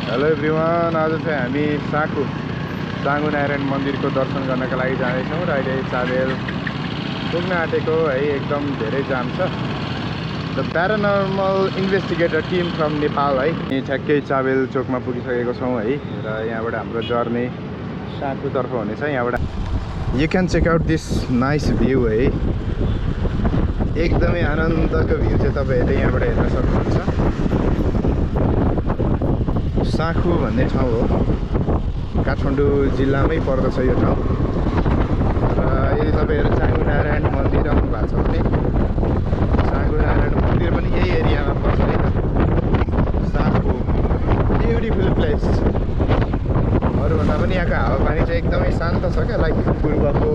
Hello everyone, आज चाहिँ हामी चाँगु नारायण मन्दिरको दर्शन गर्नका लागि जाँदैछौँ र अहिले चाबेल पुग्न आँटेको है। एकदम धेरै जाम छ। The paranormal investigator team from Nepal है। यही ठ्याक्कै चाबेल चोकमा पुगिसकेको छौँ है। र यहाँबाट हाम्रो जर्नी साँकुतर्फ हुनेछ। यहाँबाट you can check out this nice view है। एकदमै आनन्दको भ्यू चाहिँ तपाईँहरूले यहाँबाट हेर्न सक्नुहुन्छ। साँखु भन्ने ठाउँ हो, काठमाडौँ जिल्लामै पर्दछ यो ठाउँ। र यदि तपाईँहरू चाँगु नारायण मन्दिर आउनु भएको छ भने चाँगु नारायण मन्दिर पनि यही एरियामा पर्छ है त। Sankhu beautiful place. अरूभन्दा पनि यहाँको हावापानी चाहिँ एकदमै शान्त छ क्या। लाइक पूर्वको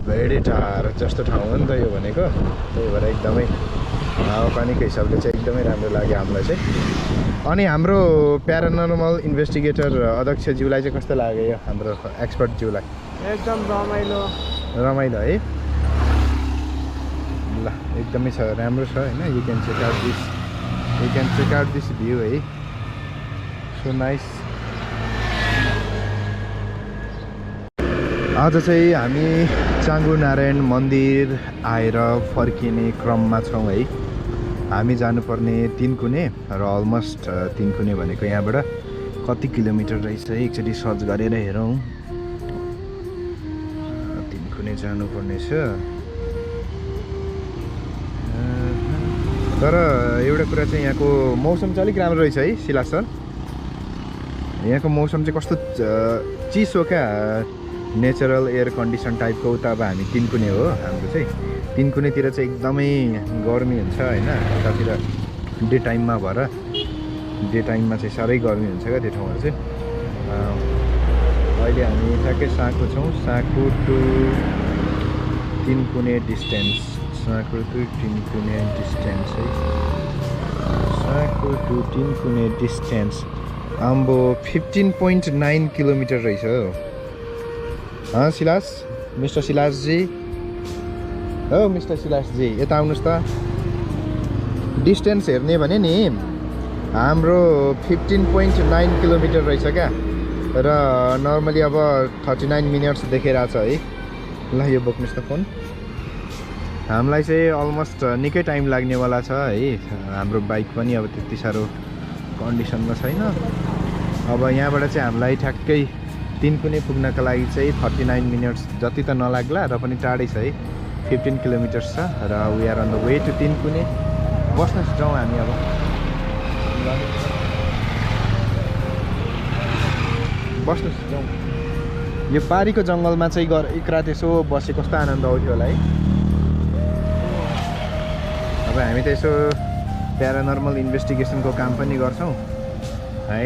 भेडेटार जस्तो ठाउँ हो नि त यो भनेको। त्यही भएर एकदमै हावापानीको हिसाबले चाहिँ एकदमै राम्रो लाग्यो हामीलाई चाहिँ। अनि हाम्रो प्यारानर्मल इन्भेस्टिगेटर अध्यक्षज्यूलाई चाहिँ कस्तो लाग्यो यो हाम्रो एक्सपर्टज्यूलाई? एकदम रमाइलो है ल, एकदमै छ, राम्रो छ होइन। You can check out this view है। So nice. आज चाहिँ हामी चाँगु नारायण मन्दिर आएर फर्किने क्रममा छौँ है। हामी जानुपर्ने तिनकुने र अलमोस्ट तिनकुने भनेको यहाँबाट कति किलोमिटर रहेछ है, एकचोटि सर्च गरेर हेरौँ। तिनकुने जानुपर्ने छ। तर एउटा कुरा चाहिँ यहाँको मौसम चाहिँ अलिक राम्रो रहेछ है सिलास सर। यहाँको मौसम चाहिँ कस्तो चिसो क्या, नेचरल एयर कन्डिसन टाइपको। उता अब हामी तिनकुने हो, हाम्रो चाहिँ तिनकुनेतिर चाहिँ एकदमै गर्मी हुन्छ होइन। उतातिर डे टाइममा भएर डे टाइममा चाहिँ साह्रै गर्मी हुन्छ क्या त्यो ठाउँहरू चाहिँ। अहिले हामी ठ्याक्कै साँखु छौँ। Sankhu to Tinkune distance, Sankhu to Tinkune distance है। साँखु टु तिनकुने डिस्टेन्स आम्बो 15.9 किलोमिटर रहेछ हो। सिलास, मिस्टर सिलासजी हो, मिस्टर सिलासजी यता आउनुहोस् त। डिस्टेन्स हेर्ने भने नि हाम्रो 15.9 किलोमिटर रहेछ क्या। र नर्मली अब 39 मिनट्स देखिरहेछ है। ल यो बोक्नुहोस् त फोन। हामीलाई चाहिँ अलमोस्ट निकै टाइम लाग्नेवाला छ है। हाम्रो बाइक पनि अब त्यति साह्रो कन्डिसनमा छैन। अब यहाँबाट चाहिँ हामीलाई ठ्याक्कै तिनकुने पुग्नका लागि चाहिँ 39 मिनट्स जति त नलाग्ला, र पनि टाढै छ है। 15 किलोमिटर्स छ र we are on the way to Tinkune. बस्नुहोस्, जाउँ हामी अब। बस्नुहोस्, जाउँ। यो पारीको जङ्गलमा चाहिँ एक रात यसो बसे कस्तो आनन्द आउँथ्यो होला है। अब हामी त यसो प्यारानर्मल इन्भेस्टिगेसनको काम पनि गर्छौँ है।